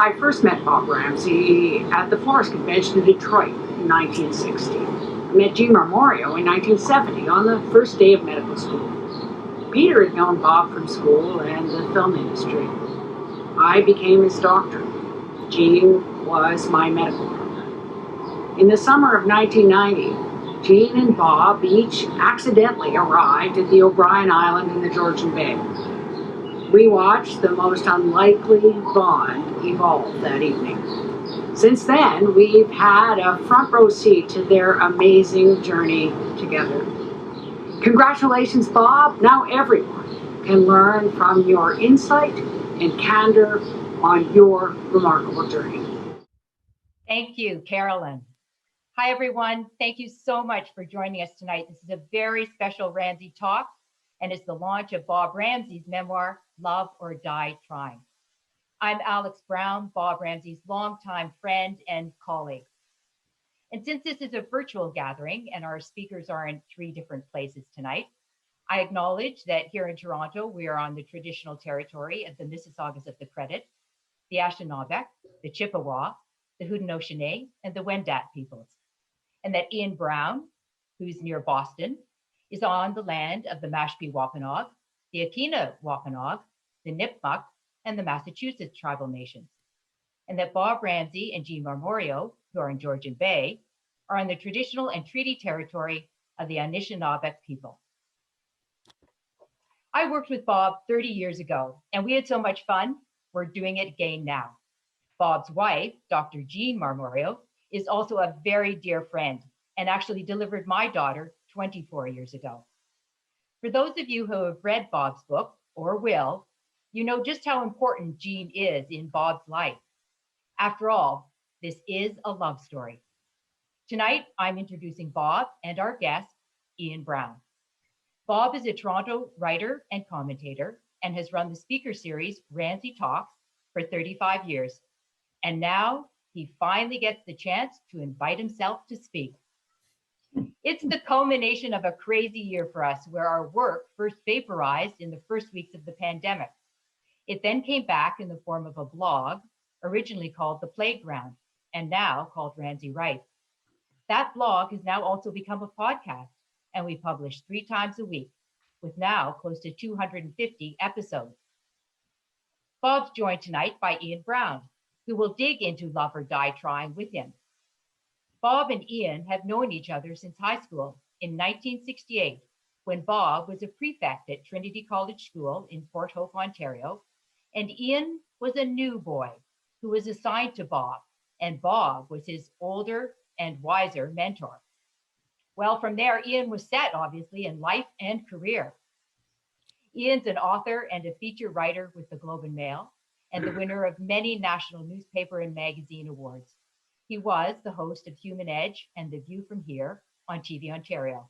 I first met Bob Ramsay at the Florist Convention in Detroit in 1960. I met Jean Marmorio in 1970 on the first day of medical school. Peter had known Bob from school and the film industry. I became his doctor. Jean was my medical partner. In the summer of 1990, Jean and Bob each accidentally arrived at the O'Brien Island in the Georgian Bay. We watched the most unlikely bond evolve that evening. Since then, we've had a front row seat to their amazing journey together. Congratulations, Bob. Now everyone can learn from your insight and candor on your remarkable journey. Thank you, Carolyn. Hi, everyone. Thank you so much for joining us tonight. This is a very special Ramsay Talk, and it's the launch of Bob Ramsay's memoir, Love or Die Trying. I'm Alex Brown, Bob Ramsay's longtime friend and colleague. And since this is a virtual gathering and our speakers are in 3 different places tonight, I acknowledge that here in Toronto, we are on the traditional territory of the Mississaugas of the Credit, the Anishinaabe, the Chippewa, the Haudenosaunee, and the Wendat peoples. And that Ian Brown, who's near Boston, is on the land of the Mashpee Wampanoag, the Aquinnah Wampanoag, the Nipmuc, and the Massachusetts tribal nations. And that Bob Ramsay and Jean Marmorio, who are in Georgian Bay, are on the traditional and treaty territory of the Anishinaabe people. I worked with Bob 30 years ago, and we had so much fun, we're doing it again now. Bob's wife, Dr. Jean Marmorio, is also a very dear friend and actually delivered my daughter 24 years ago. For those of you who have read Bob's book, or will, you know just how important Jean is in Bob's life. After all, this is a love story. Tonight, I'm introducing Bob and our guest, Ian Brown. Bob is a Toronto writer and commentator and has run the speaker series Ramsay Talks for 35 years. And now he finally gets the chance to invite himself to speak. It's the culmination of a crazy year for us, where our work first vaporized in the first weeks of the pandemic. It then came back in the form of a blog, originally called The Playground, and now called Ramsay Write. That blog has now also become a podcast, and we publish 3 times a week, with now close to 250 episodes. Bob's joined tonight by Ian Brown, who will dig into Love or Die Trying with him. Bob and Ian have known each other since high school in 1968, when Bob was a prefect at Trinity College School in Port Hope, Ontario, and Ian was a new boy who was assigned to Bob, and Bob was his older and wiser mentor. Well, from there, Ian was set, obviously, in life and career. Ian's an author and a feature writer with the Globe and Mail, and the winner of many national newspaper and magazine awards. He was the host of Human Edge and The View from Here on TV Ontario,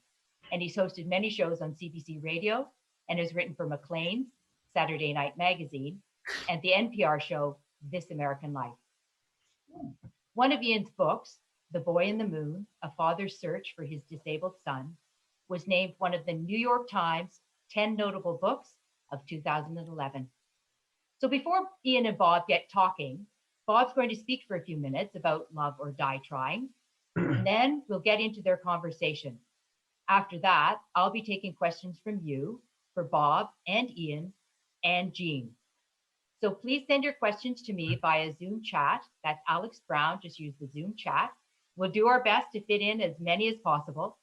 and he's hosted many shows on CBC Radio and has written for Maclean's, Saturday Night Magazine, and the NPR show This American Life. One of Ian's books, The Boy in the Moon, A Father's Search for His Disabled Son, was named one of the New York Times 10 Notable Books of 2011. So before Ian and Bob get talking, Bob's going to speak for a few minutes about Love or Die Trying, and then we'll get into their conversation. After that, I'll be taking questions from you for Bob and Ian and Jean. So please send your questions to me via Zoom chat. That's Alex Brown, just use the Zoom chat. We'll do our best to fit in as many as possible.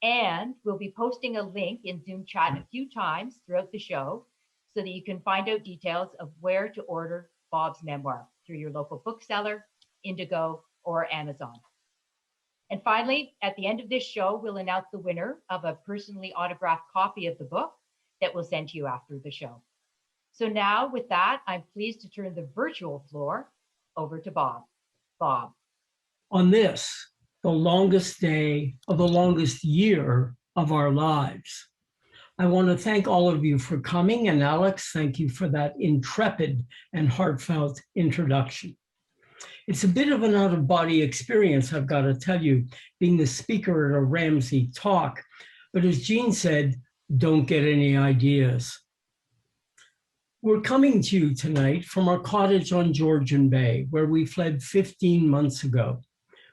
And we'll be posting a link in Zoom chat a few times throughout the show so that you can find out details of where to order Bob's memoir through your local bookseller, Indigo, or Amazon. And finally, at the end of this show, we'll announce the winner of a personally autographed copy of the book that we'll send to you after the show. So now with that, I'm pleased to turn the virtual floor over to Bob. Bob. On this, the longest day of the longest year of our lives, I want to thank all of you for coming, and Alex, thank you for that intrepid and heartfelt introduction. It's a bit of an out-of-body experience, I've got to tell you, being the speaker at a Ramsay talk. But as Jean said, don't get any ideas. We're coming to you tonight from our cottage on Georgian Bay, where we fled 15 months ago.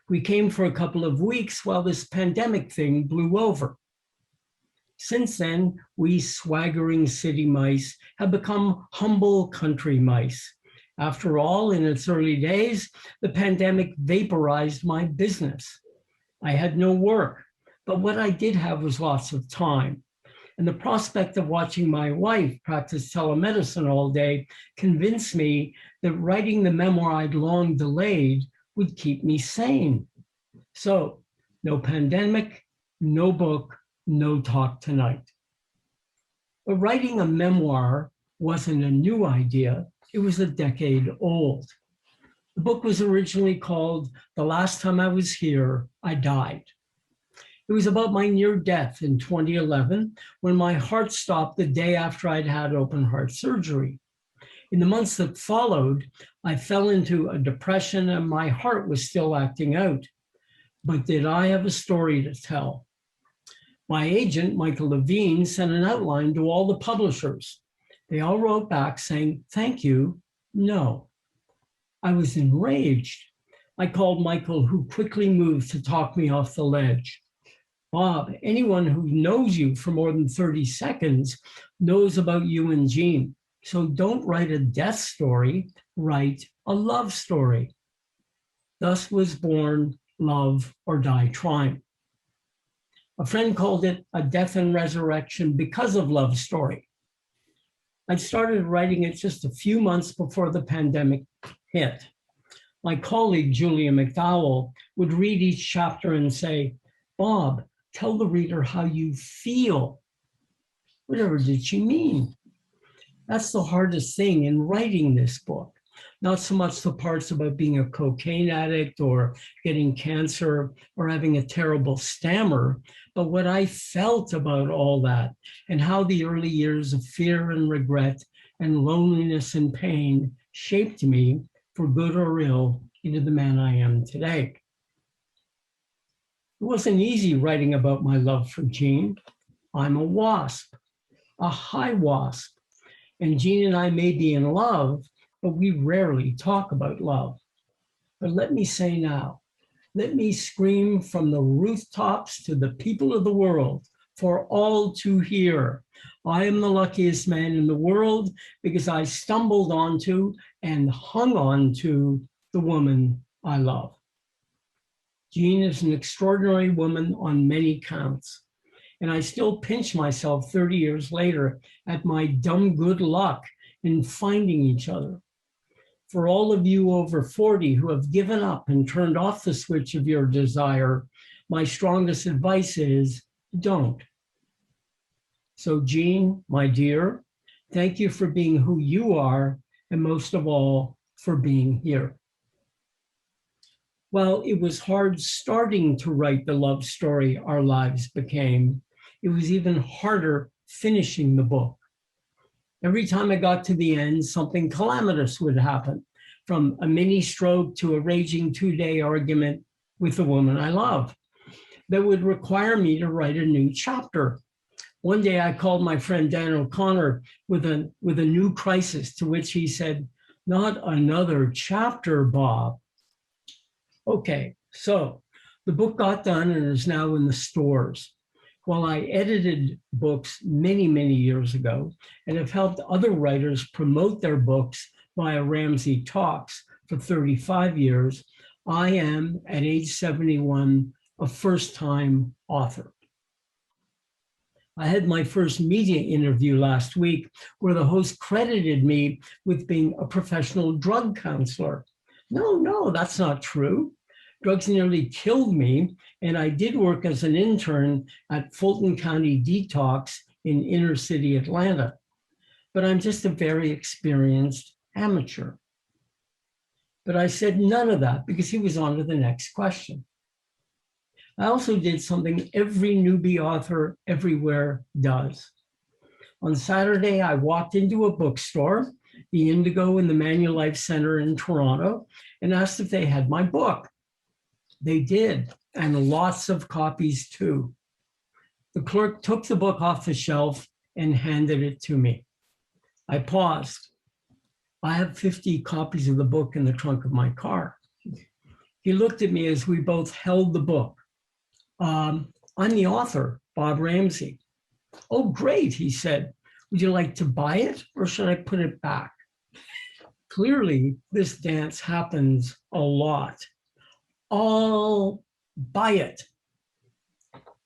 We came for a couple of weeks while this pandemic thing blew over. Since then, we swaggering city mice have become humble country mice. After all, in its early days, the pandemic vaporized my business. I had no work, but what I did have was lots of time. And the prospect of watching my wife practice telemedicine all day convinced me that writing the memoir I'd long delayed would keep me sane. So, no pandemic, no book, no talk tonight. But writing a memoir wasn't a new idea, it was a decade old. The book was originally called The Last Time I Was Here, I Died. It was about my near death in 2011 when my heart stopped the day after I'd had open heart surgery. In the months that followed, I fell into a depression and my heart was still acting out. But did I have a story to tell? My agent, Michael Levine, sent an outline to all the publishers. They all wrote back saying, thank you, no. I was enraged. I called Michael, who quickly moved to talk me off the ledge. Bob, anyone who knows you for more than 30 seconds knows about you and Jean. So don't write a death story, write a love story. Thus was born Love or Die Trying. A friend called it a death and resurrection because of love story. I started writing it just a few months before the pandemic hit. My colleague, Julia McDowell, would read each chapter and say, Bob, tell the reader how you feel. Whatever did she mean? That's the hardest thing in writing this book. Not so much the parts about being a cocaine addict or getting cancer or having a terrible stammer, but what I felt about all that and how the early years of fear and regret and loneliness and pain shaped me, for good or ill, into the man I am today. It wasn't easy writing about my love for Jean. I'm a wasp, a high wasp, and Jean and I may be in love, but we rarely talk about love. But let me say now, let me scream from the rooftops to the people of the world for all to hear. I am the luckiest man in the world because I stumbled onto and hung on to the woman I love. Jean is an extraordinary woman on many counts. And I still pinch myself 30 years later at my dumb good luck in finding each other. For all of you over 40 who have given up and turned off the switch of your desire, my strongest advice is don't. So Jean, my dear, thank you for being who you are, and most of all, for being here. Well, it was hard starting to write the love story our lives became. It was even harder finishing the book. Every time I got to the end, something calamitous would happen, from a mini stroke to a raging 2-day argument with the woman I love, that would require me to write a new chapter. One day I called my friend Dan O'Connor with a new crisis, to which he said, "Not another chapter, Bob." Okay, so the book got done and is now in the stores. While I edited books many, many years ago and have helped other writers promote their books via Ramsay Talks for 35 years, I am, at age 71, a first-time author. I had my first media interview last week where the host credited me with being a professional drug counselor. No, that's not true. Drugs nearly killed me, and I did work as an intern at Fulton County Detox in inner city Atlanta. But I'm just a very experienced amateur. But I said none of that because he was on to the next question. I also did something every newbie author everywhere does. On Saturday, I walked into a bookstore, the Indigo in the Manulife Center in Toronto, and asked if they had my book. They did, and lots of copies too. The clerk took the book off the shelf and handed it to me. I paused. I have 50 copies of the book in the trunk of my car. He looked at me as we both held the book. I'm the author, Bob Ramsay. Oh, great, he said. Would you like to buy it or should I put it back? Clearly, this dance happens a lot. I'll buy it.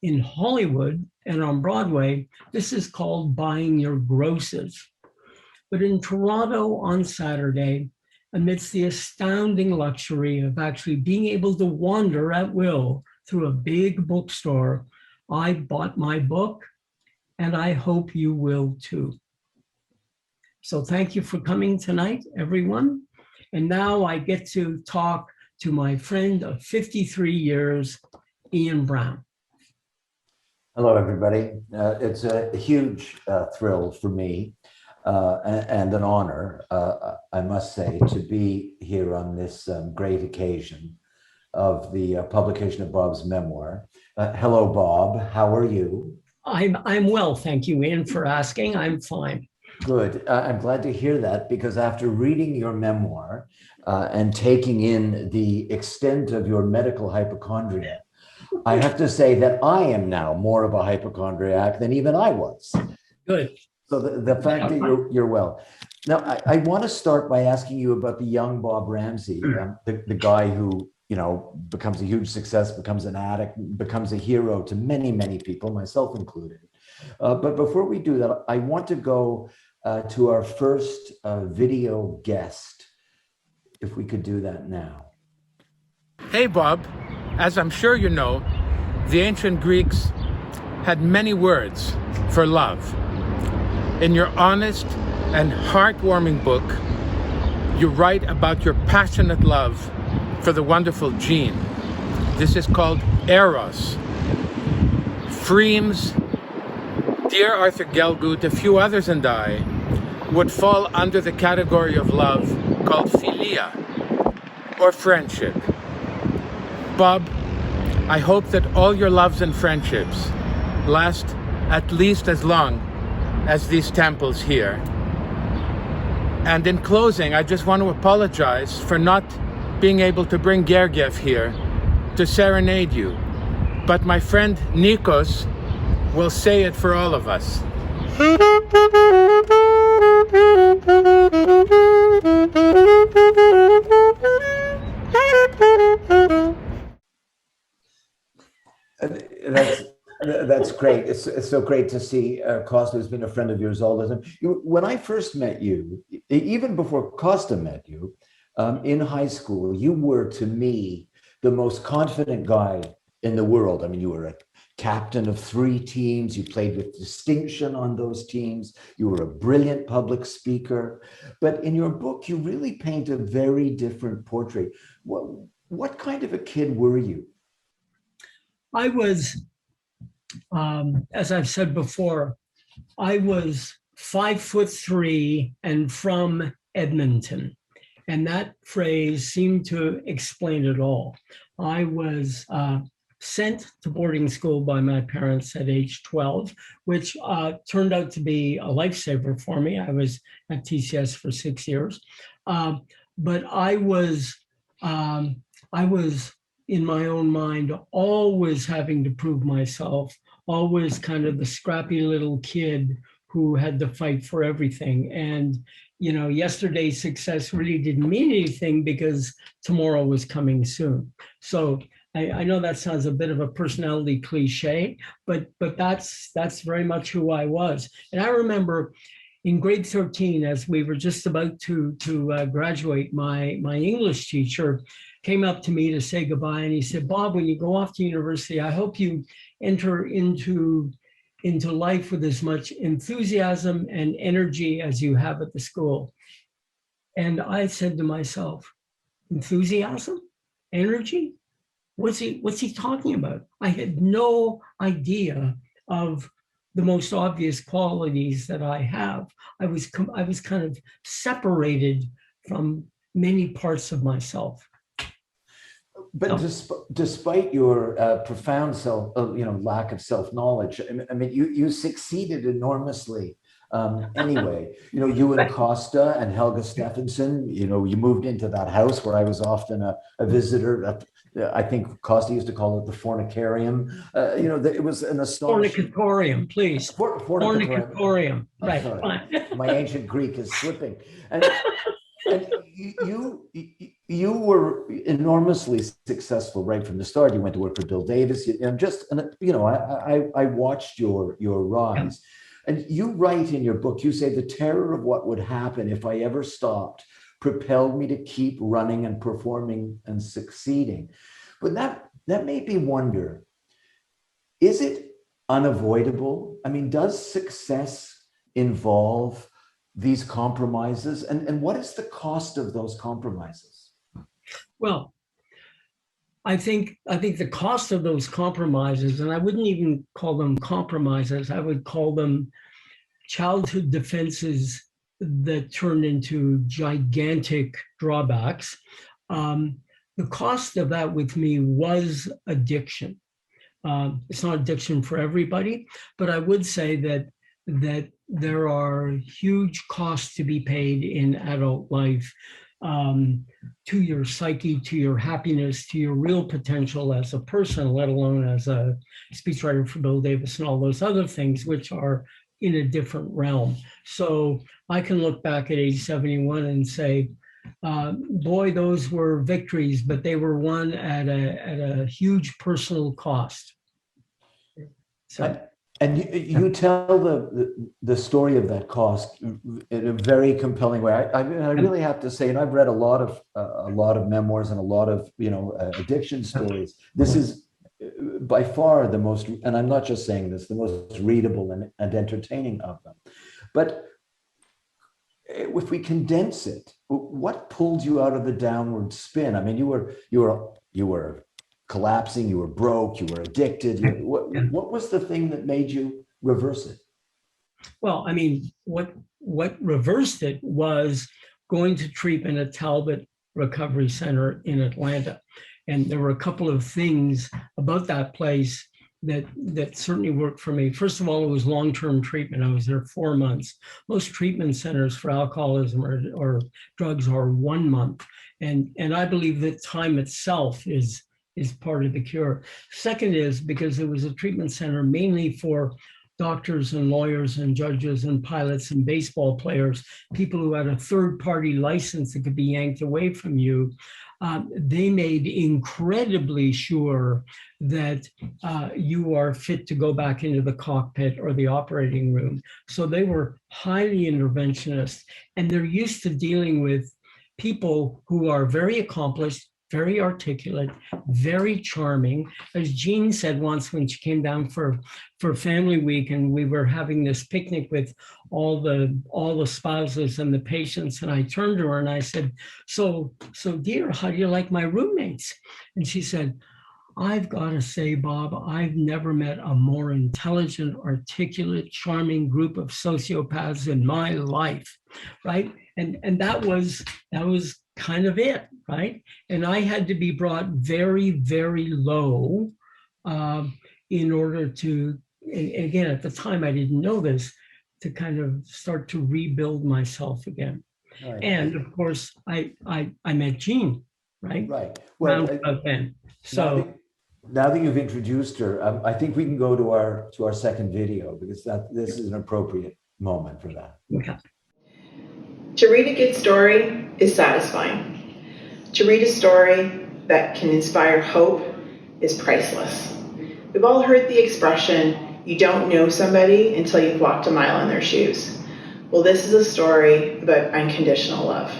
In Hollywood and on Broadway, this is called buying your grosses. But in Toronto on Saturday, amidst the astounding luxury of actually being able to wander at will through a big bookstore, I bought my book, and I hope you will too. So thank you for coming tonight, everyone. And now I get to talk to my friend of 53 years, Ian Brown. Hello, everybody. It's a huge thrill for me and an honor, I must say, to be here on this great occasion of the publication of Bob's memoir. Hello, Bob. How are you? I'm well, thank you, Ian, for asking. I'm fine. Good. I'm glad to hear that, because after reading your memoir and taking in the extent of your medical hypochondria, I have to say that I am now more of a hypochondriac than even I was. Good. So the fact that you're well. Now, I want to start by asking you about the young Bob Ramsay, the guy who, you know, becomes a huge success, becomes an addict, becomes a hero to many, many people, myself included. But before we do that, I want to go to our first video guest, if we could do that now. Hey, Bob. As I'm sure you know, the ancient Greeks had many words for love. In your honest and heartwarming book, you write about your passionate love for the wonderful Jean. This is called Eros. Freems, dear Arthur Gelgut, a few others and I would fall under the category of love called philia, or friendship. Bob, I hope that all your loves and friendships last at least as long as these temples here. And in closing, I just want to apologize for not being able to bring Gergiev here to serenade you. But my friend Nikos will say it for all of us. That's great. It's so great to see Costa, who's been a friend of yours all the time. When I first met you, even before Costa met you, in high school, you were, to me, the most confident guy in the world. I mean, you were a captain of 3 teams. You played with distinction on those teams. You were a brilliant public speaker. But in your book, you really paint a very different portrait. What kind of a kid were you? I was, as I've said before, I was 5'3" and from Edmonton. And that phrase seemed to explain it all. I was sent to boarding school by my parents at age 12, which turned out to be a lifesaver for me. I was at TCS for 6 years. But I was in my own mind, always having to prove myself, always kind of the scrappy little kid who had to fight for everything. And, you know, yesterday's success really didn't mean anything because tomorrow was coming soon. So I know that sounds a bit of a personality cliche, but that's very much who I was. And I remember in grade 13, as we were just about to graduate, my English teacher came up to me to say goodbye, and he said, "Bob, when you go off to university, I hope you enter into life with as much enthusiasm and energy as you have at the school." And I said to myself, enthusiasm, energy? What's he talking about? I had no idea of the most obvious qualities that I have. I was kind of separated from many parts of myself. But despite your profound lack of self-knowledge, I mean, you succeeded enormously Anyway, you and Costa and Helga Stephenson, you moved into that house where I was often a visitor. I think Costa used to call it the fornicarium. It was an astonishing. Fornicatorium, please. Fornicatorium. Right. Sorry. My ancient Greek is slipping. And you were enormously successful right from the start. You went to work for Bill Davis, and I watched your rise. And you write in your book, you say, the terror of what would happen if I ever stopped propelled me to keep running and performing and succeeding. But that made me wonder, is it unavoidable? I mean, does success involve these compromises? And what is the cost of those compromises? Well, I think the cost of those compromises, and I wouldn't even call them compromises, I would call them childhood defenses that turned into gigantic drawbacks. The cost of that with me was addiction. It's not addiction for everybody, but I would say that there are huge costs to be paid in adult life, to your psyche, to your happiness, to your real potential as a person, let alone as a speechwriter for Bill Davis and all those other things, which are in a different realm. So I can look back at age 71 and say, boy, those were victories, but they were won at a huge personal cost. So. And you tell the story of that cost in a very compelling way. I really have to say, and I've read a lot of memoirs and a lot of addiction stories. This is by far the most, and I'm not just saying this, the most readable and entertaining of them. But if we condense it, what pulled you out of the downward spin? I mean, you were collapsing, you were broke, you were addicted. What was the thing that made you reverse it? Well, I mean, what reversed it was going to treatment at Talbot Recovery Center in Atlanta. And there were a couple of things about that place that certainly worked for me. First of all, it was long-term treatment. I was there 4 months. Most treatment centers for alcoholism or drugs are 1 month. And I believe that time itself is part of the cure. Second is because it was a treatment center mainly for doctors and lawyers and judges and pilots and baseball players, people who had a third-party license that could be yanked away from you. They made incredibly sure that you are fit to go back into the cockpit or the operating room. So they were highly interventionist, and they're used to dealing with people who are very accomplished, very articulate, very charming. As Jean said once when she came down for Family Week, and we were having this picnic with all the spouses and the patients, and I turned to her and I said, so dear, how do you like my roommates? And she said, I've got to say, Bob, I've never met a more intelligent, articulate, charming group of sociopaths in my life, right? And that was kind of it, right? And I had to be brought very, very low in order to, and again, at the time I didn't know this, to kind of start to rebuild myself again. Right. And of course, I met Jean, right? Right. Well, then. So now that you've introduced her, I think we can go to our second video, because this is an appropriate moment for that. Okay. To read a good story is satisfying. To read a story that can inspire hope is priceless. We've all heard the expression, you don't know somebody until you've walked a mile in their shoes. Well, this is a story about unconditional love.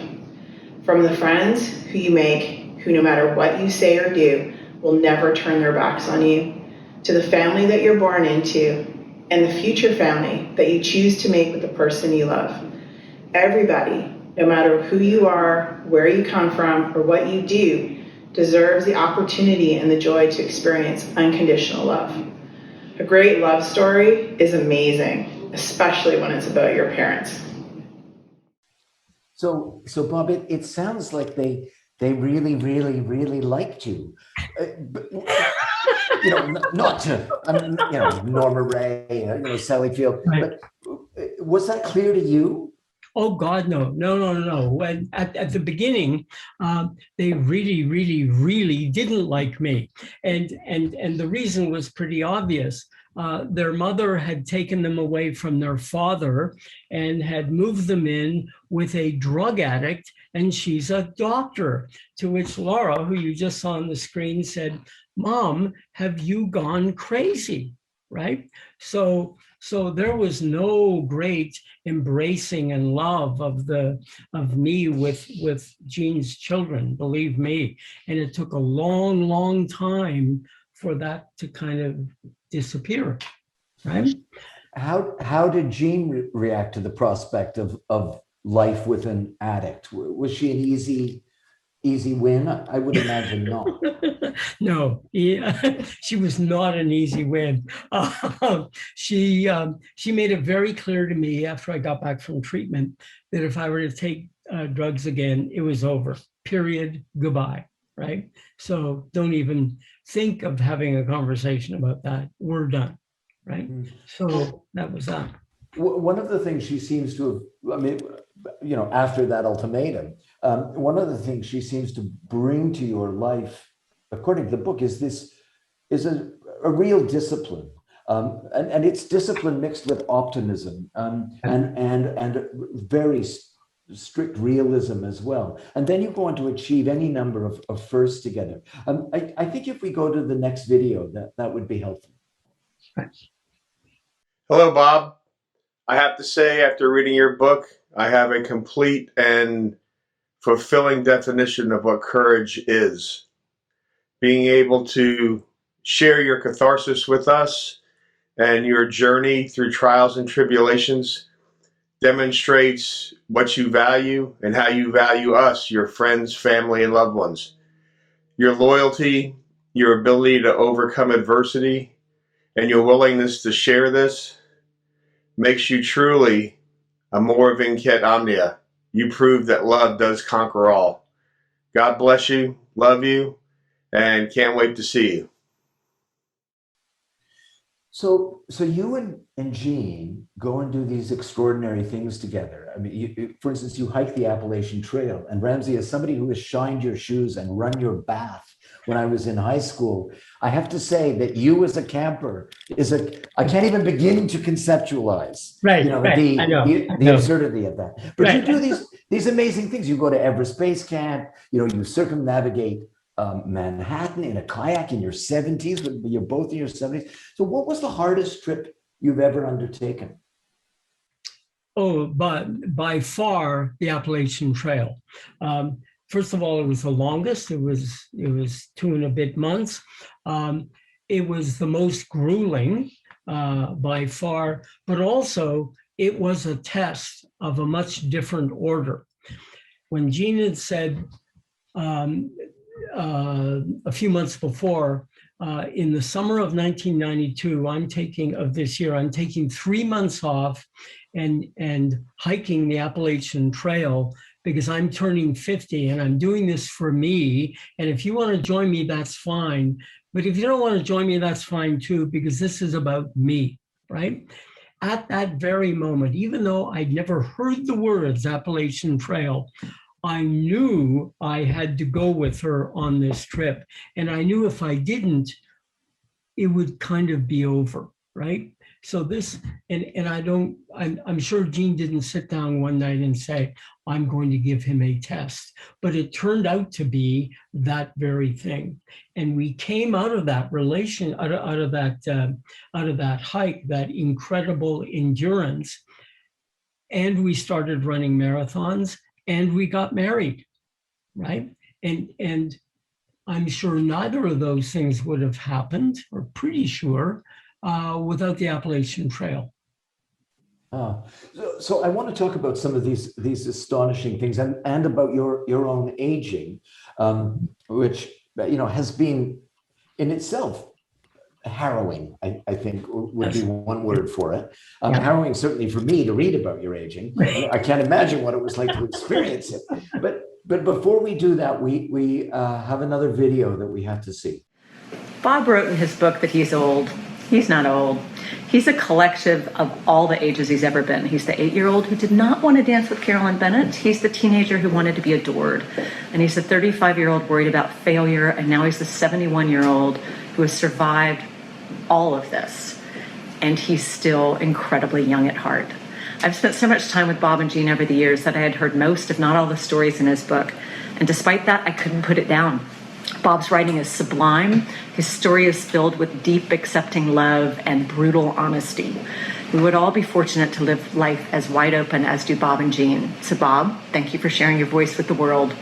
From the friends who you make, who no matter what you say or do, will never turn their backs on you, to the family that you're born into, and the future family that you choose to make with the person you love. Everybody, no matter who you are, where you come from, or what you do, deserves the opportunity and the joy to experience unconditional love. A great love story is amazing, especially when it's about your parents. So Bob, it sounds like they really, really, really liked you. But, not to, Norma Ray, Sally Field, right. But Was that clear to you? Oh God, no. When at the beginning, they really didn't like me, and the reason was pretty obvious. Their mother had taken them away from their father and had moved them in with a drug addict, and she's a doctor. To which Laura, who you just saw on the screen, said, "Mom, have you gone crazy?" Right? So there was no great embracing and love of me with Jean's children, believe me. And it took a long time for that to kind of disappear, right? How did Jean react to the prospect of life with an addict? Was she an easy win? I would imagine not. No, she was not an easy win. She made it very clear to me after I got back from treatment that if I were to take drugs again, it was over. Period. Goodbye. Right. So don't even think of having a conversation about that. We're done. Right. So that was that. One of the things she seems to have, I mean, after that ultimatum, one of the things she seems to bring to your life, according to the book, is a real discipline, and it's discipline mixed with optimism, and very strict realism as well. And then you go on to achieve any number of firsts together. I think if we go to the next video, that would be helpful. Hello, Bob. I have to say, after reading your book, I have a complete and fulfilling definition of what courage is. Being able to share your catharsis with us and your journey through trials and tribulations demonstrates what you value and how you value us, your friends, family, and loved ones. Your loyalty, your ability to overcome adversity, and your willingness to share this makes you truly a more vincit omnia. You prove that love does conquer all. God bless you, love you, and can't wait to see you. So you and Jean go and do these extraordinary things together. I mean, for instance, you hike the Appalachian Trail, and Ramsay, as somebody who has shined your shoes and run your bath when I was in high school, I have to say that you as a camper I can't even begin to conceptualize, the absurdity of that. But you do these amazing things. You go to Everest Base Camp, you circumnavigate Manhattan in a kayak in your 70s, you're both in your 70s. So what was the hardest trip you've ever undertaken? Oh, but by far the Appalachian Trail. First of all, it was the longest. It was 2 and a bit months. It was the most grueling by far, but also it was a test of a much different order. When Jean had said a few months before, in the summer of 1992, I'm taking 3 months off and hiking the Appalachian Trail because I'm turning 50 and I'm doing this for me. And if you want to join me, that's fine. But if you don't want to join me, that's fine too, because this is about me, right? At that very moment, even though I'd never heard the words Appalachian Trail, I knew I had to go with her on this trip. And I knew if I didn't, it would kind of be over, right? So this, I'm sure Jean didn't sit down one night and say, I'm going to give him a test, but it turned out to be that very thing. And we came out of that out of that hike, that incredible endurance, and we started running marathons and we got married, right? And I'm sure neither of those things would have happened, or pretty sure, without the Appalachian Trail. So I want to talk about some of these astonishing things and about your own aging, which has been in itself harrowing. I think would be one word for it. Harrowing certainly for me to read about your aging. I can't imagine what it was like to experience it. But before we do that, we have another video that we have to see. Bob wrote in his book that he's old. He's not old. He's a collective of all the ages he's ever been. He's the 8-year-old who did not want to dance with Carolyn Bennett. He's the teenager who wanted to be adored. And he's the 35-year-old worried about failure. And now he's the 71-year-old who has survived all of this. And he's still incredibly young at heart. I've spent so much time with Bob and Jean over the years that I had heard most, if not all, the stories in his book. And despite that, I couldn't put it down. Bob's writing is sublime. His story is filled with deep, accepting love and brutal honesty. We would all be fortunate to live life as wide open as do Bob and Jean. So Bob, thank you for sharing your voice with the world.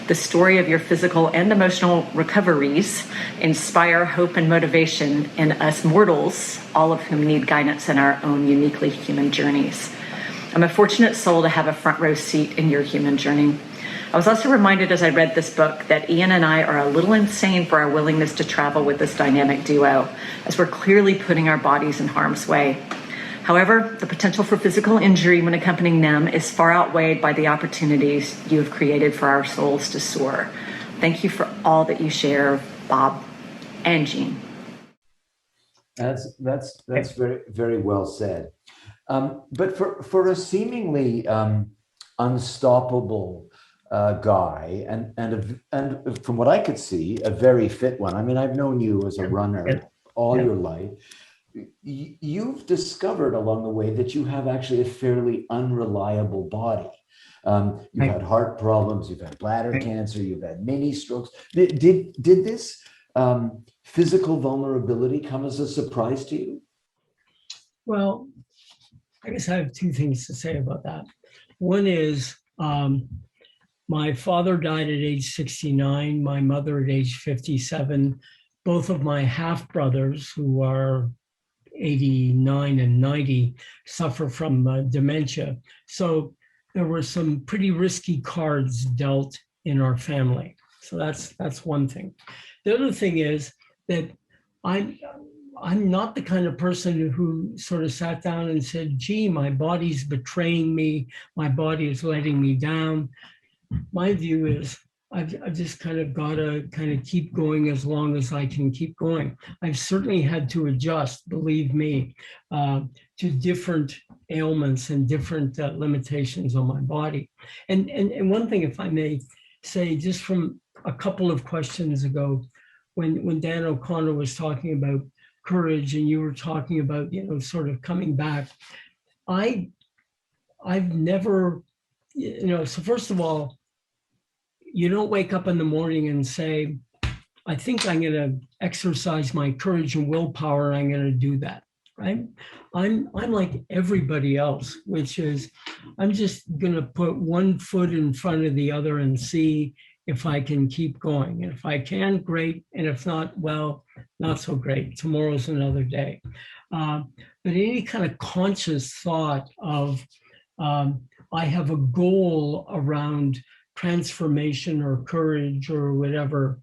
The story of your physical and emotional recoveries inspire hope and motivation in us mortals, all of whom need guidance in our own uniquely human journeys. I'm a fortunate soul to have a front row seat in your human journey. I was also reminded as I read this book that Ian and I are a little insane for our willingness to travel with this dynamic duo, as we're clearly putting our bodies in harm's way. However, the potential for physical injury when accompanying them is far outweighed by the opportunities you have created for our souls to soar. Thank you for all that you share, Bob and Jean. That's very, very well said. But for a seemingly unstoppable guy, and from what I could see, a very fit one. I mean, I've known you as a runner all your life. You've discovered along the way that you have actually a fairly unreliable body. You've had heart problems, you've had bladder cancer, you've had mini strokes. Did this physical vulnerability come as a surprise to you? Well, I guess I have two things to say about that. One is, my father died at age 69, my mother at age 57. Both of my half brothers, who are 89 and 90, suffer from dementia. So there were some pretty risky cards dealt in our family. So that's one thing. The other thing is that I'm not the kind of person who sort of sat down and said, gee, my body's betraying me, my body is letting me down. My view is I've just kind of got to kind of keep going as long as I can keep going. I've certainly had to adjust, believe me, to different ailments and different limitations on my body. And one thing, if I may say, just from a couple of questions ago, when Dan O'Connor was talking about courage and you were talking about, sort of coming back, I've never, so first of all, you don't wake up in the morning and say, I think I'm going to exercise my courage and willpower, and I'm going to do that, right? I'm like everybody else, which is I'm just going to put one foot in front of the other and see if I can keep going. And if I can, great. And if not, well, not so great. Tomorrow's another day. But any kind of conscious thought of I have a goal around transformation or courage or whatever.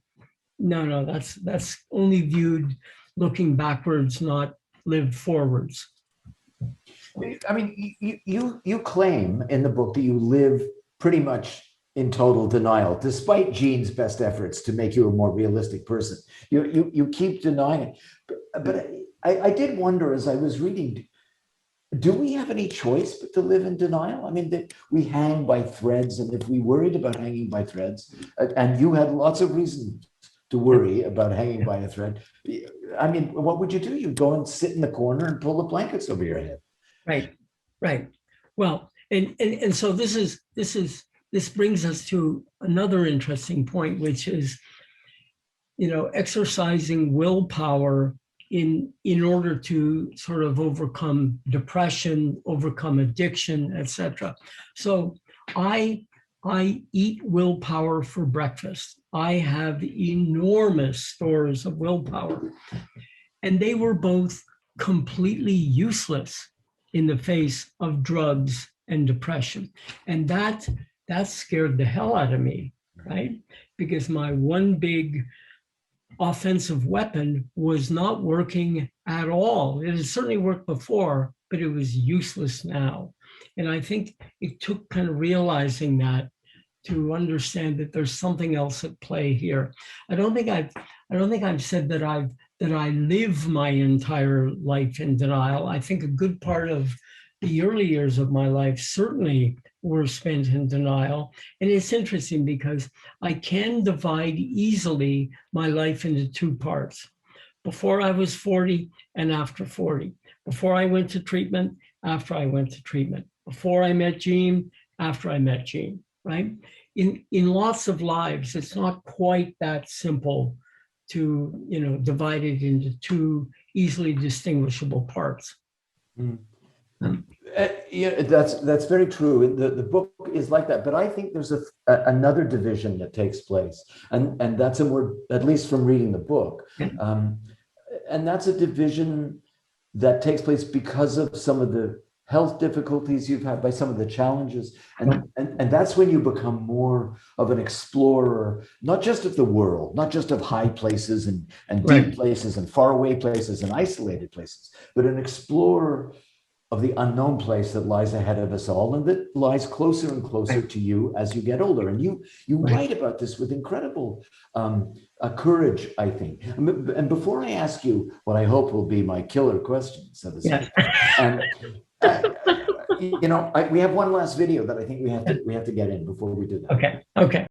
No, that's only viewed looking backwards, not lived forwards. I mean, you claim in the book that you live pretty much in total denial, despite Jean's best efforts to make you a more realistic person. You keep denying it. But I did wonder as I was reading, do we have any choice but to live in denial? I mean, that we hang by threads, and if we worried about hanging by threads, and you had lots of reasons to worry about hanging by a thread, I mean, what would you do? You'd go and sit in the corner and pull the blankets over your head. Right. Well, and so this brings us to another interesting point, which is, exercising willpower in order to sort of overcome depression, overcome addiction, etc. So I eat willpower for breakfast. I have enormous stores of willpower, and they were both completely useless in the face of drugs and depression. And that scared the hell out of me, right? Because my one big offensive weapon was not working at all. It had certainly worked before, but it was useless now. And I think it took kind of realizing that to understand that there's something else at play here. I don't think I don't think I've said that I live my entire life in denial. I think a good part of the early years of my life certainly were spent in denial. And it's interesting because I can divide easily my life into two parts. Before I was 40 and after 40. Before I went to treatment, after I went to treatment. Before I met Jean, after I met Jean, right? In lots of lives, it's not quite that simple to, divide it into two easily distinguishable parts. Mm. Um, Yeah, that's very true. The book is like that, but I think there's another division that takes place, and that's a word, at least from reading the book, and that's a division that takes place because of some of the health difficulties you've had, by some of the challenges, and that's when you become more of an explorer, not just of the world, not just of high places and deep places and faraway places and isolated places, but an explorer of the unknown place that lies ahead of us all, and that lies closer and closer to you as you get older. And you write about this with incredible courage, I think. And before I ask you what I hope will be my killer question, so to speak, we have one last video that I think we have to get in before we do that. Okay.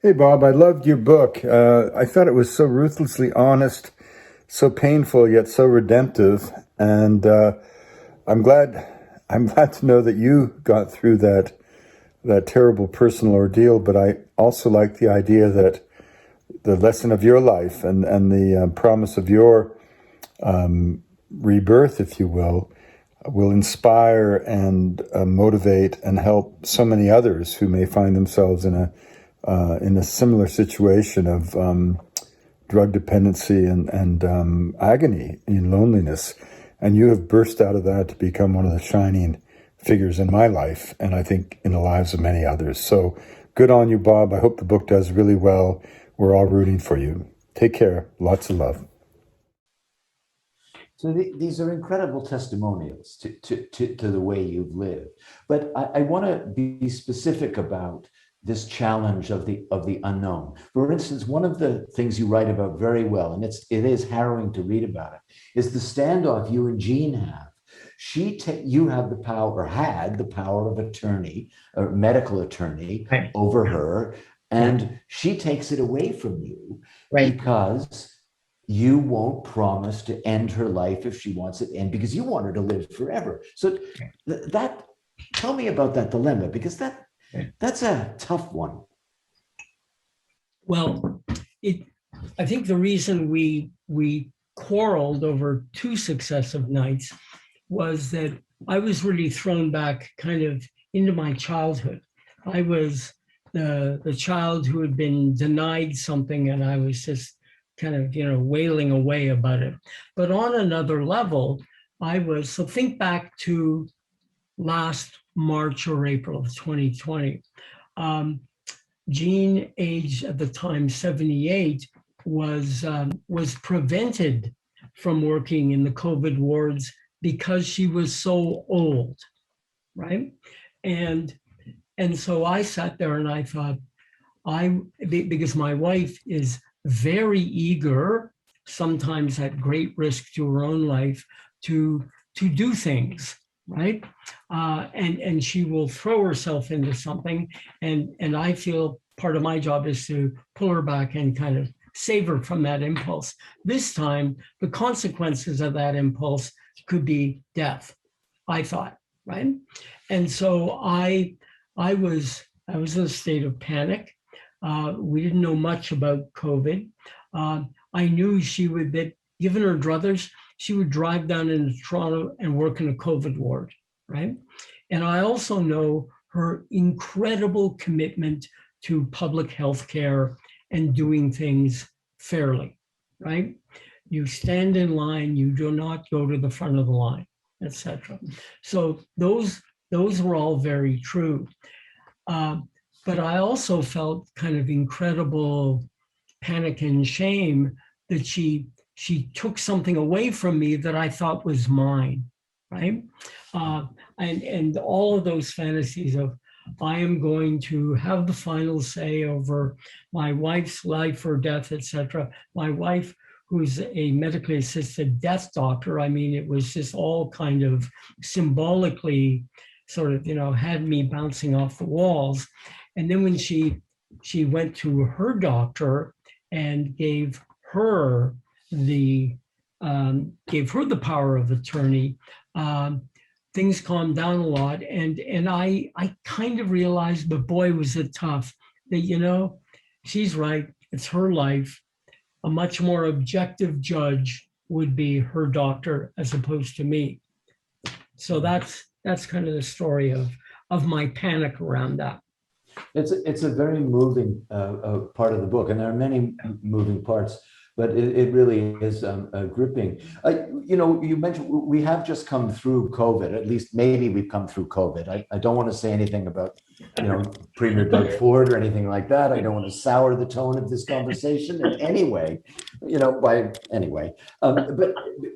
Hey, Bob, I loved your book. I thought it was so ruthlessly honest, so painful, yet so redemptive. And I'm glad to know that you got through that terrible personal ordeal, but I also like the idea that the lesson of your life and the promise of your rebirth, if you will inspire and motivate and help so many others who may find themselves in a similar situation of drug dependency and agony and loneliness. And you have burst out of that to become one of the shining figures in my life, and I think in the lives of many others. So good on you, Bob. I hope the book does really well. We're all rooting for you. Take care. Lots of love. So these are incredible testimonials to the way you've lived. But I want to be specific about this challenge of the unknown. For instance, one of the things you write about very well, and it is harrowing to read about it, is the standoff you and Jean have. You have the power, or had the power of attorney, or medical attorney, over her, and she takes it away from you because you won't promise to end her life if she wants it to end, because you want her to live forever. So tell me about that dilemma, because that's a tough one. Well, I think the reason we quarreled over two successive nights was that I was really thrown back kind of into my childhood. I was the child who had been denied something, and I was just kind of, wailing away about it. But on another level, so think back to last March or April of 2020. Jean, aged at the time 78, was prevented from working in the COVID wards because she was so old, right? And so I sat there and I thought, because my wife is very eager, sometimes at great risk to her own life, to do things, right? And she will throw herself into something, and I feel part of my job is to pull her back and kind of save her from that impulse. This time, the consequences of that impulse could be death, I thought, right? And so I was in a state of panic. We didn't know much about COVID. I knew that given her druthers, she would drive down into Toronto and work in a COVID ward, right? And I also know her incredible commitment to public health care and doing things fairly, right? You stand in line, you do not go to the front of the line, etc. So those were all very true. But I also felt kind of incredible panic and shame that she took something away from me that I thought was mine, right? And all of those fantasies I am going to have the final say over my wife's life or death, etc. My wife, who's a medically assisted death doctor, I mean, it was just all kind of symbolically sort of, had me bouncing off the walls. And then when she went to her doctor and gave her the power of attorney, things calmed down a lot. And I kind of realized, but boy, was it tough, that, she's right. It's her life. A much more objective judge would be her doctor as opposed to me. So that's kind of the story of my panic around that. It's a very moving part of the book, and there are many moving parts, but it really is gripping. You mentioned we have just come through COVID. At least maybe we've come through COVID. I don't want to say anything about Premier Doug Ford or anything like that. I don't want to sour the tone of this conversation in any way. But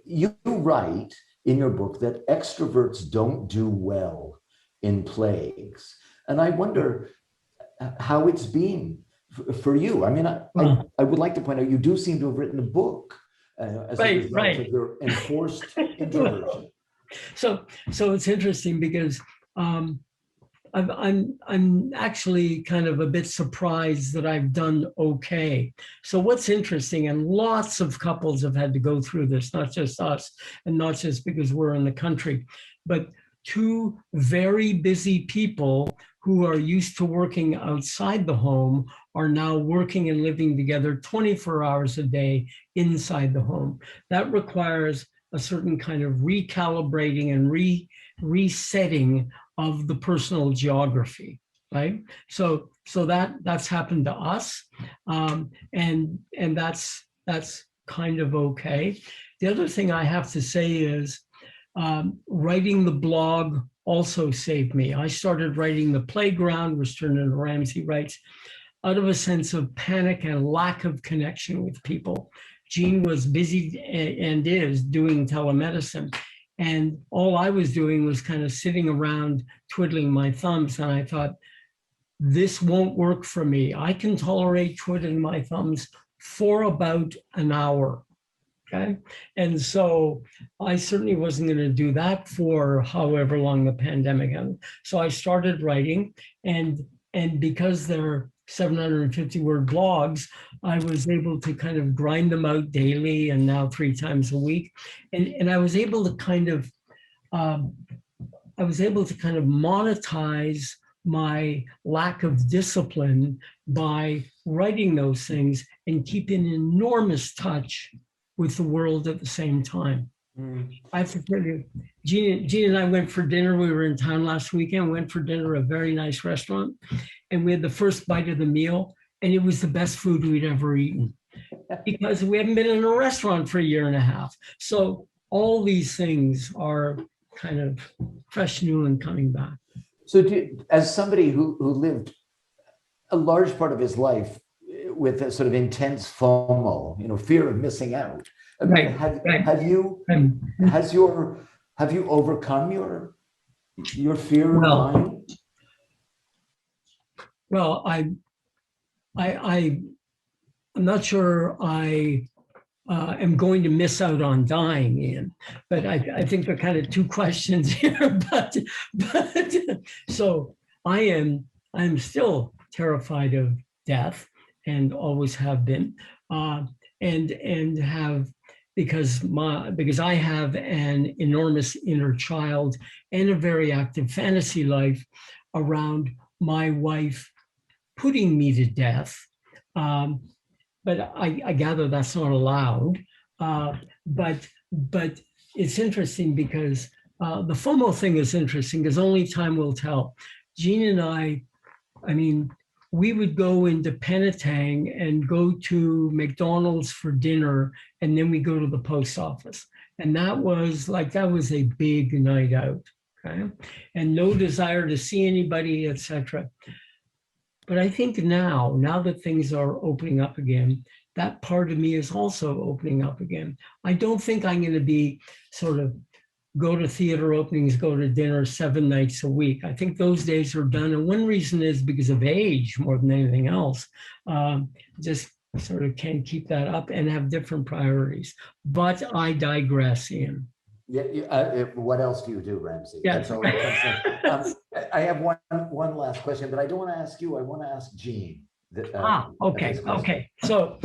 you write in your book that extroverts don't do well in plagues, and I wonder how it's been for you. I mean, I would like to point out you do seem to have written a book as a result of your enforced introversion. So it's interesting because I'm actually kind of a bit surprised that I've done okay. So what's interesting, and lots of couples have had to go through this, not just us, and not just because we're in the country, but two very busy people who are used to working outside the home are now working and living together 24 hours a day inside the home. That requires a certain kind of recalibrating and resetting of the personal geography, right? So that's happened to us, and that's kind of okay. The other thing I have to say is writing the blog also saved me. I started writing The Playground, which turned into Ramsay Writes, out of a sense of panic and lack of connection with people. Jean was busy and is doing telemedicine. And all I was doing was kind of sitting around twiddling my thumbs. And I thought, this won't work for me. I can tolerate twiddling my thumbs for about an hour. Okay. And so I certainly wasn't going to do that for however long the pandemic ended. So I started writing, and because they're 750-word blogs, I was able to kind of grind them out daily and now 3 times a week. And I was able to kind of monetize my lack of discipline by writing those things and keep in enormous touch with the world at the same time. I have to tell you, Jean and I went for dinner. We were in town last weekend, went for dinner at a very nice restaurant, and we had the first bite of the meal, and it was the best food we'd ever eaten because we haven't been in a restaurant for a year and a half. So all these things are kind of fresh, new, and coming back. So as somebody who lived a large part of his life with a sort of intense FOMO, fear of missing out. I mean, have you overcome your fear of dying? Well, I'm not sure I am going to miss out on dying, Ian, but I think there are kind of two questions here. But so I am still terrified of death, and always have been, and have, because I have an enormous inner child and a very active fantasy life around my wife putting me to death. But I gather that's not allowed. But it's interesting because the FOMO thing is interesting because only time will tell. Jean and I mean, we would go into Penetang and go to McDonald's for dinner, and then we go to the post office. And that was a big night out, okay? And no desire to see anybody, etc. But I think now that things are opening up again, that part of me is also opening up again. I don't think I'm going to be sort of go to theater openings, go to dinner 7 nights a week. I think those days are done. And one reason is because of age more than anything else. Just sort of can't keep that up and have different priorities. But I digress, Ian. Yeah, what else do you do, Ramsay? Yeah. That's all I can say. I have one last question, but I don't want to ask you. I want to ask Jean. Okay. So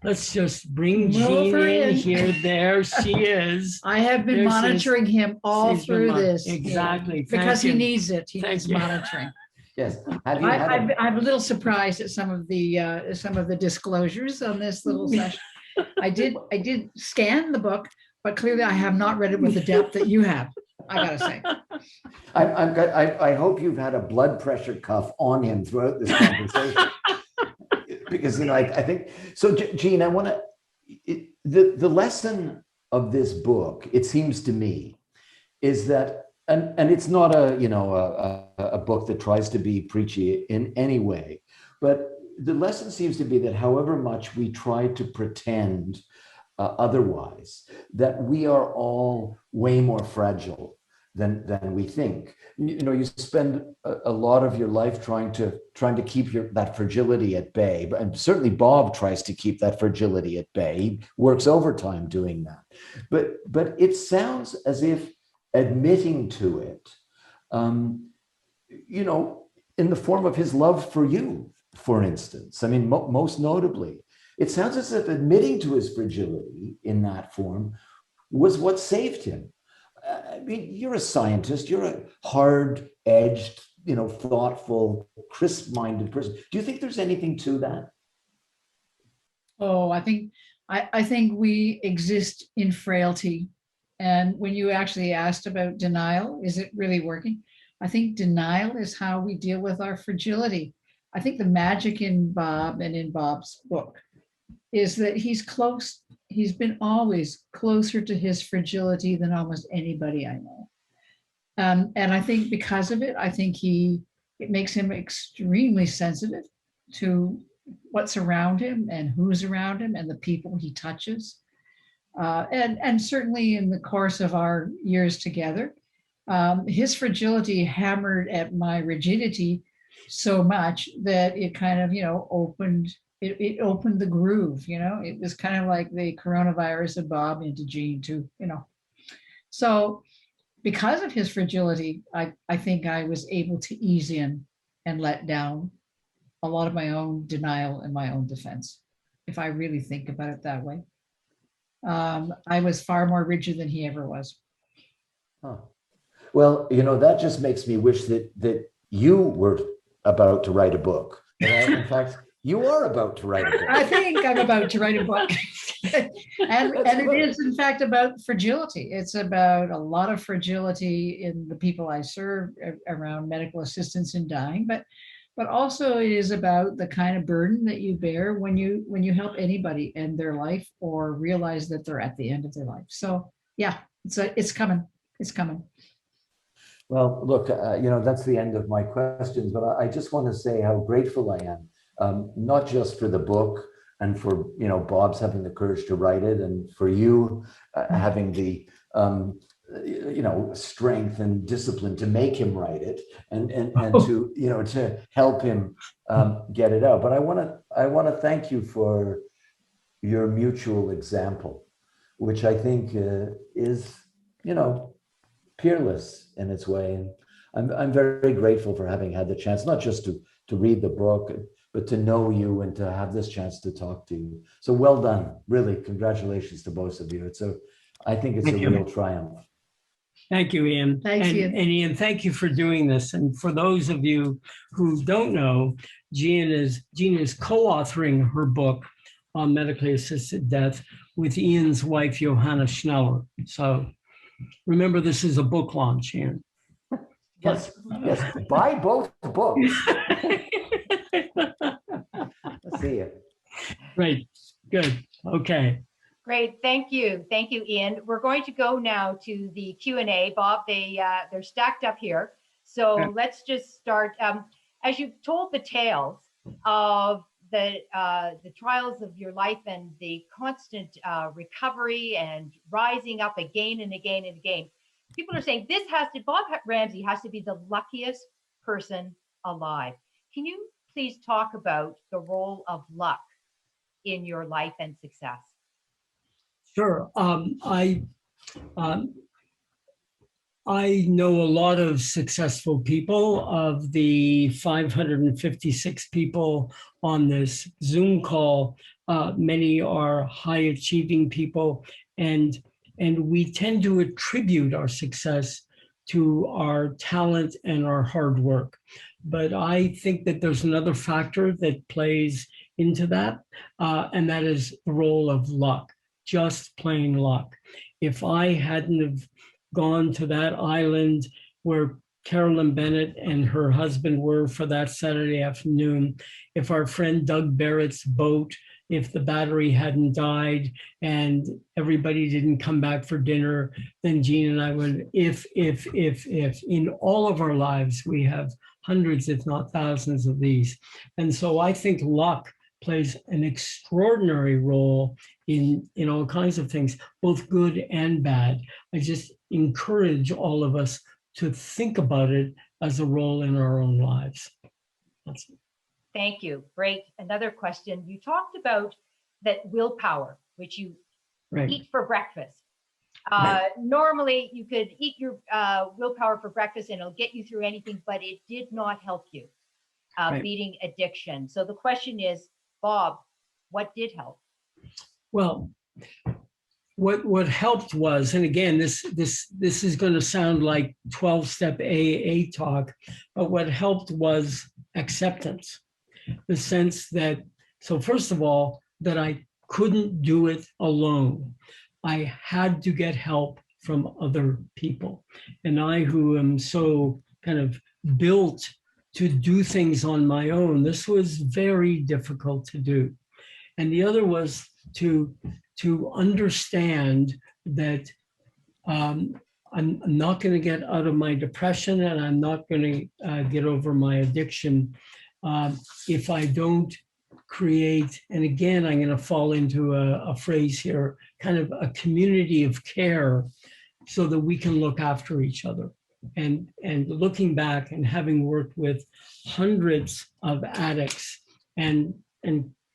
let's just bring Move Jean her in in. here. There she is. I have been There she is. monitoring him all She's been through this. Exactly. Because he Thank you. needs it. He Thank needs you. monitoring. Yes. Have you had I'm a little surprised at some of the disclosures on this little session. I did scan the book, but clearly I have not read it with the depth that you have. I gotta say. I hope you've had a blood pressure cuff on him throughout this conversation. Because, I think, so Jean, I want to, the lesson of this book, it seems to me, is that, and it's not a book that tries to be preachy in any way, but the lesson seems to be that however much we try to pretend otherwise, that we are all way more fragile than we think. You spend a lot of your life trying to keep that fragility at bay, and certainly Bob tries to keep that fragility at bay. He works overtime doing that, but it sounds as if admitting to it, in the form of his love for you, for instance. I mean, most notably, it sounds as if admitting to his fragility in that form was what saved him. I mean, you're a scientist, you're a hard-edged, thoughtful, crisp-minded person. Do you think there's anything to that? Oh, I think we exist in frailty. And when you actually asked about denial, is it really working? I think denial is how we deal with our fragility. I think the magic in Bob and in Bob's book is that he's close. He's been always closer to his fragility than almost anybody I know. And I think because of it, I think it makes him extremely sensitive to what's around him and who's around him and the people he touches. And certainly in the course of our years together, his fragility hammered at my rigidity so much that it kind of, opened the groove. It was kind of like the coronavirus of Bob into Jean too, So because of his fragility, I think I was able to ease in and let down a lot of my own denial and my own defense, if I really think about it that way. I was far more rigid than he ever was. Huh. Well, that just makes me wish that you were about to write a book. In fact, you are about to write a book. I think I'm about to write a book. and it is, in fact, about fragility. It's about a lot of fragility in the people I serve around medical assistance in dying, but also it is about the kind of burden that you bear when you help anybody end their life or realize that they're at the end of their life. So yeah, it's coming. It's coming. Well, look, that's the end of my questions, but I just want to say how grateful I am, not just for the book and for, Bob's having the courage to write it, and for you having the, strength and discipline to make him write it and to, to help him get it out. But I want to thank you for your mutual example, which I think is, peerless in its way. And I'm very grateful for having had the chance, not just to read the book, but to know you and to have this chance to talk to you. So well done, really. Congratulations to both of you. I think it's a real triumph. Thank you, Ian. Thanks, Ian. And Ian, thank you for doing this. And for those of you who don't know, Jean is co-authoring her book on medically assisted death with Ian's wife, Johanna Schneller. So remember, this is a book launch, Ian. Yes, buy both books. Let's see it. Great, good, okay. Great, thank you, Ian. We're going to go now to the Q&A. Bob, they're stacked up here. So let's just start. As you told the tales of the trials of your life and the constant recovery and rising up again and again and again. People are saying Bob Ramsay has to be the luckiest person alive. Can you please talk about the role of luck in your life and success? Sure. I know a lot of successful people. Of the 556 people on this Zoom call, many are high achieving people, and we tend to attribute our success to our talent and our hard work. But I think that there's another factor that plays into that, and that is the role of luck, just plain luck. If I hadn't have gone to that island where Carolyn Bennett and her husband were for that Saturday afternoon, if our friend Doug Barrett's boat, if the battery hadn't died and everybody didn't come back for dinner, then Jean and I would, if, in all of our lives, we have hundreds, if not thousands of these. And so I think luck plays an extraordinary role in all kinds of things, both good and bad. I just encourage all of us to think about it as a role in our own lives. That's it. Thank you. Great. Another question. You talked about that willpower, which you eat for breakfast. Normally, you could eat your willpower for breakfast and it'll get you through anything, but it did not help you beating addiction. So the question is, Bob, what did help? Well, what helped was, and again, this is going to sound like 12-step AA talk, but what helped was acceptance. The sense that, so first of all, that I couldn't do it alone. I had to get help from other people. And I, who am so kind of built to do things on my own, this was very difficult to do. And the other was to understand that I'm not going to get out of my depression and I'm not going to get over my addiction if I don't create, and again, I'm going to fall into a phrase here, kind of a community of care so that we can look after each other. And looking back and having worked with hundreds of addicts and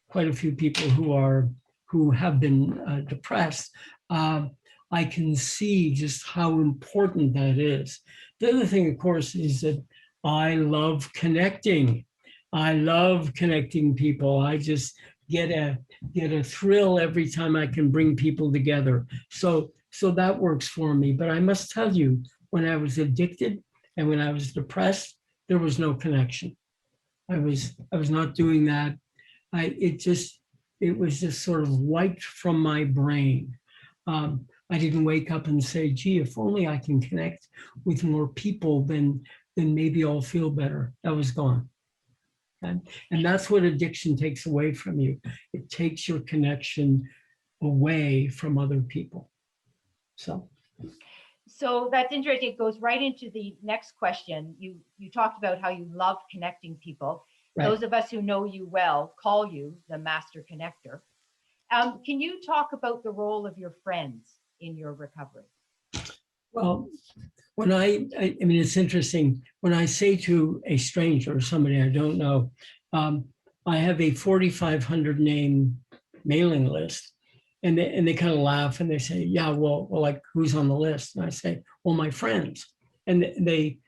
quite a few people who have been depressed, I can see just how important that is. The other thing, of course, is that I love connecting. I love connecting people. I just get a thrill every time I can bring people together. So that works for me. But I must tell you, when I was addicted and when I was depressed, there was no connection. I was not doing that. It was just sort of wiped from my brain. I didn't wake up and say, gee, if only I can connect with more people, then maybe I'll feel better. That was gone. And that's what addiction takes away from you. It takes your connection away from other people. So that's interesting. It goes right into the next question. You talked about how you love connecting people. Right. Those of us who know you well call you the master connector. Can you talk about the role of your friends in your recovery? Well, when I mean, it's interesting. When I say to a stranger or somebody I don't know, I have a 4,500 name mailing list, and they kind of laugh and they say, "Yeah, well, like who's on the list?" And I say, "Well, my friends." And they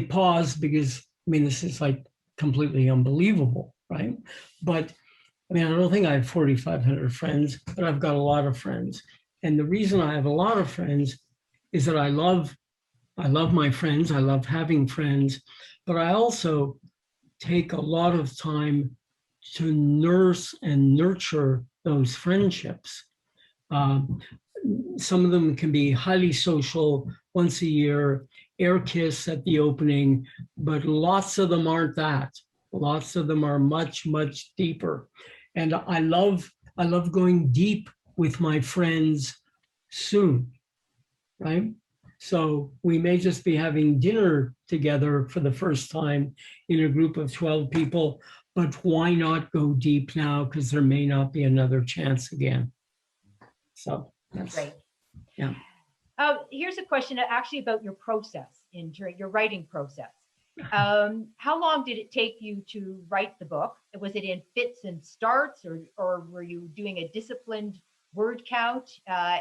pause because I mean, this is like completely unbelievable, right? But I mean, I don't think I have 4,500 friends, but I've got a lot of friends, and the reason I have a lot of friends is that I love my friends. I love having friends, but I also take a lot of time to nurse and nurture those friendships. Some of them can be highly social, once a year, air kiss at the opening, but lots of them aren't that. Lots of them are much, much deeper. And I love going deep with my friends soon, right? So we may just be having dinner together for the first time in a group of 12 people, but why not go deep now? Because there may not be another chance again. So that's Great. Yeah. Here's a question actually about your process during your writing process. How long did it take you to write the book? Was it in fits and starts, or were you doing a disciplined word count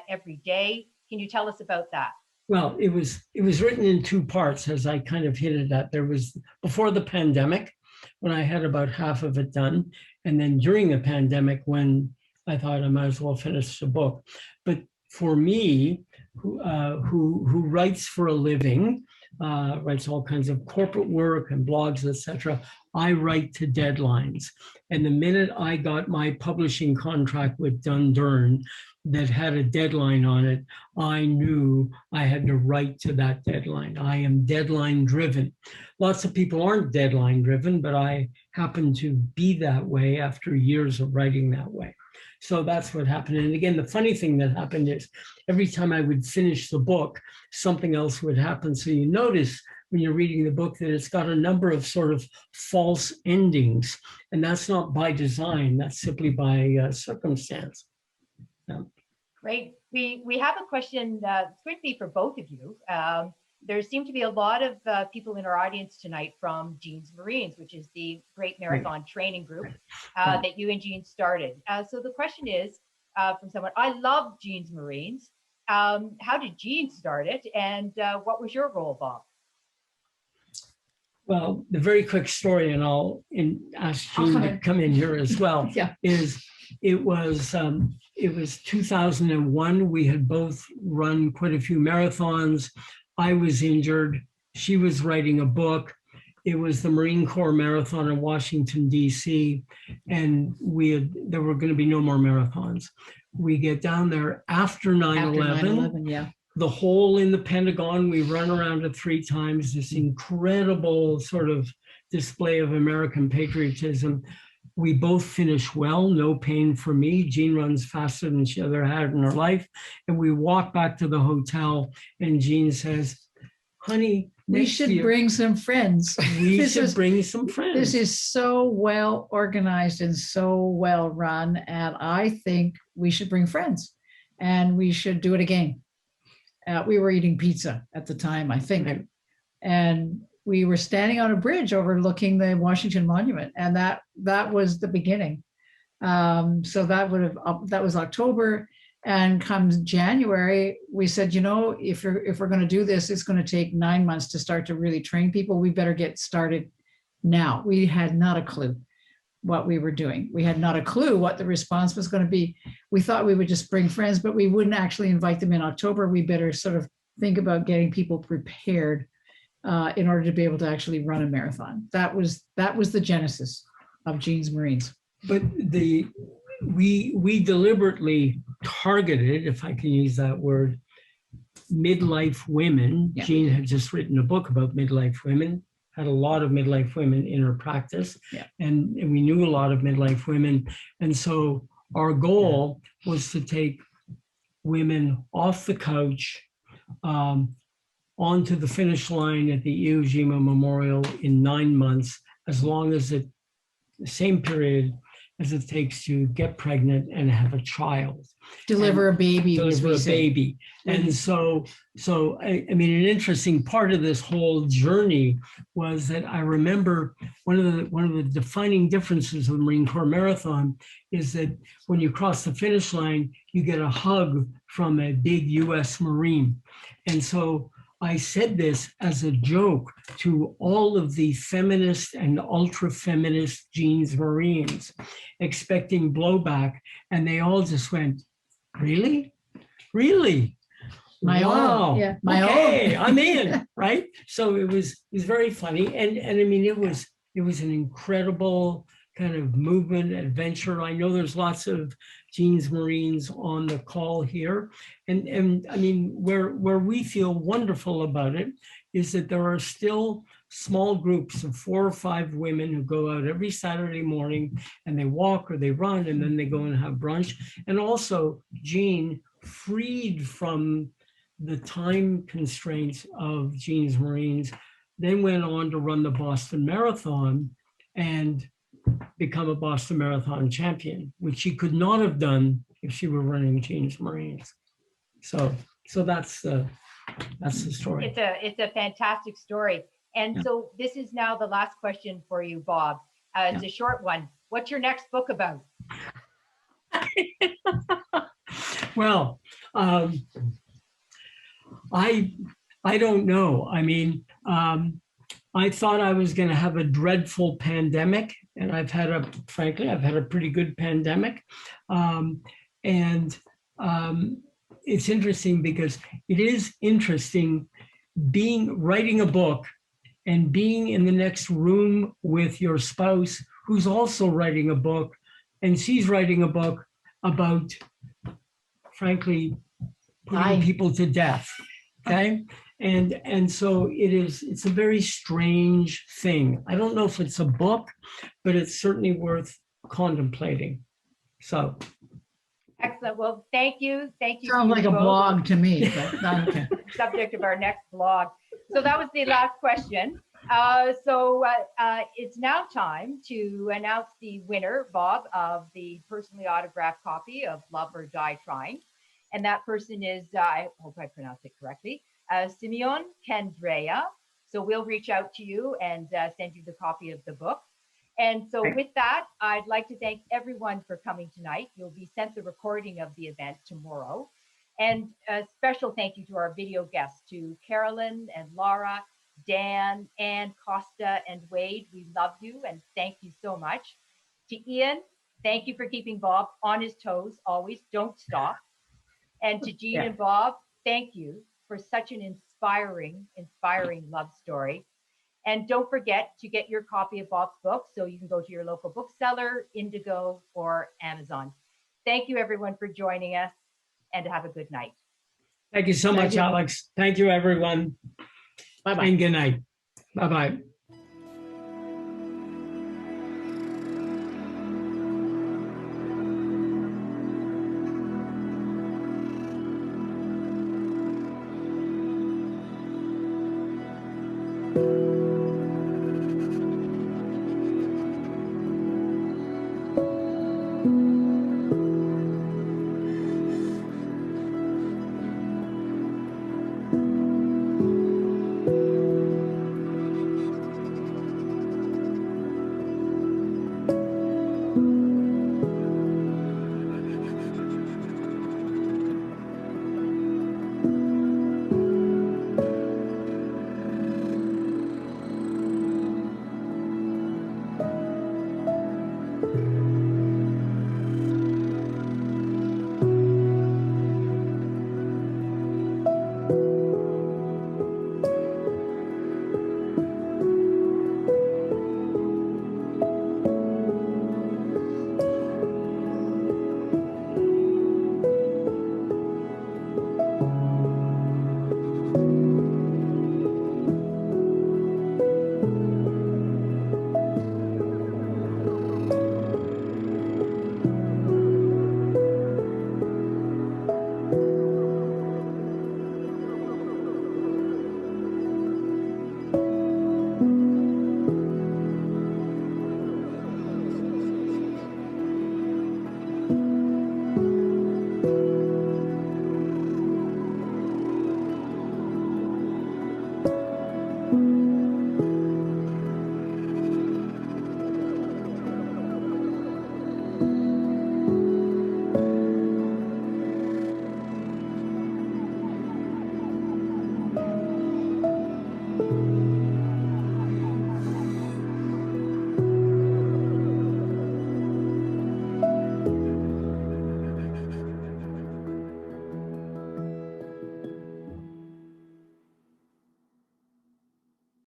every day? Can you tell us about that? Well, it was written in two parts, as I kind of hinted at. There was before the pandemic, when I had about half of it done, and then during the pandemic, when I thought I might as well finish the book. But for me, who writes for a living, writes all kinds of corporate work and blogs, etc., I write to deadlines. And the minute I got my publishing contract with Dundurn that had a deadline on it, I knew I had to write to that deadline. I am deadline driven. Lots of people aren't deadline driven, but I happen to be that way after years of writing that way. So that's what happened. And again, the funny thing that happened is every time I would finish the book, something else would happen. So you notice when you're reading the book that it's got a number of sort of false endings. And that's not by design, that's simply by circumstance. Great. We have a question quickly for both of you. There seem to be a lot of people in our audience tonight from Jeans Marines, which is the great marathon training group that you and Jean started. So the question is from someone, I love Jeans Marines. How did Jean start it? And what was your role, Bob? Well, the very quick story, and I'll ask Jean to come in here as well, is it was 2001. We had both run quite a few marathons. I was injured. She was writing a book. It was the Marine Corps Marathon in Washington, D.C., and there were going to be no more marathons. We get down there after 9/11. The hole in the Pentagon, we run around it 3 times, this incredible sort of display of American patriotism. We both finish well, no pain for me. Jean runs faster than she ever had in her life. And we walk back to the hotel and Jean says, honey, we should bring some friends. We should bring some friends. This is so well organized and so well run. And I think we should bring friends and we should do it again. We were eating pizza at the time, I think. Right. And we were standing on a bridge overlooking the Washington Monument. And that was the beginning. So that was October. And comes January, we said, you know, if we're going to do this, it's going to take 9 months to start to really train people. We better get started now. We had not a clue what we were doing. We had not a clue what the response was going to be. We thought we would just bring friends, but we wouldn't actually invite them in October. We better sort of think about getting people prepared in order to be able to actually run a marathon. That was the genesis of Jeans Marines. But we deliberately targeted, if I can use that word, midlife women. Yeah. Jean had just written a book about midlife women, had a lot of midlife women in her practice, and we knew a lot of midlife women. And so our goal was to take women off the couch onto the finish line at the Iwo Jima Memorial in 9 months, as long as the same period as it takes to get pregnant and have a child. Deliver a baby. And so I mean, an interesting part of this whole journey was that I remember one of the defining differences of the Marine Corps Marathon is that when you cross the finish line, you get a hug from a big US Marine. And so I said this as a joke to all of the feminist and ultra-feminist Jeans Marines, expecting blowback, and they all just went, really? Really? Wow. I'm in, right? So it was very funny. And I mean, it was an incredible kind of movement, adventure. I know there's lots of Jeans Marines on the call here. And I mean, where we feel wonderful about it is that there are still small groups of 4 or 5 women who go out every Saturday morning and they walk or they run and then they go and have brunch. And also Jean, freed from the time constraints of Jeans Marines, then went on to run the Boston Marathon. And become a Boston Marathon champion, which she could not have done if she were running Jean's Marines. So that's the story. It's a fantastic story. And Yeah. so this is now the last question for you, Bob. It's a short one. What's your next book about? Well, I don't know. I mean, I thought I was going to have a dreadful pandemic, and frankly, I've had a pretty good pandemic. It's interesting because it is interesting writing a book and being in the next room with your spouse who's also writing a book, and she's writing a book about, frankly, putting people to death. Okay. And so it's a very strange thing. I don't know if it's a book, but it's certainly worth contemplating. So. Excellent. Well, thank you. Thank you. Sounds like a blog to me, but okay. Subject of our next blog. So that was the last question. It's now time to announce the winner, Bob, of the personally autographed copy of Love or Die Trying. And that person is, I hope I pronounced it correctly, Simeon Kendrea. So we'll reach out to you and send you the copy of the book. And so with that, I'd like to thank everyone for coming tonight. You'll be sent the recording of the event tomorrow. And a special thank you to our video guests, to Carolyn and Laura, Dan, Ann, Costa, and Wade. We love you and thank you so much. To Ian, thank you for keeping Bob on his toes always. Don't stop. And to Jean and Bob, thank you for such an inspiring love story. And don't forget to get your copy of Bob's book, so you can go to your local bookseller, Indigo, or Amazon. Thank you, everyone, for joining us, and have a good night. Thank you so much, Alex. Thank you, everyone. Bye-bye. And good night. Bye-bye.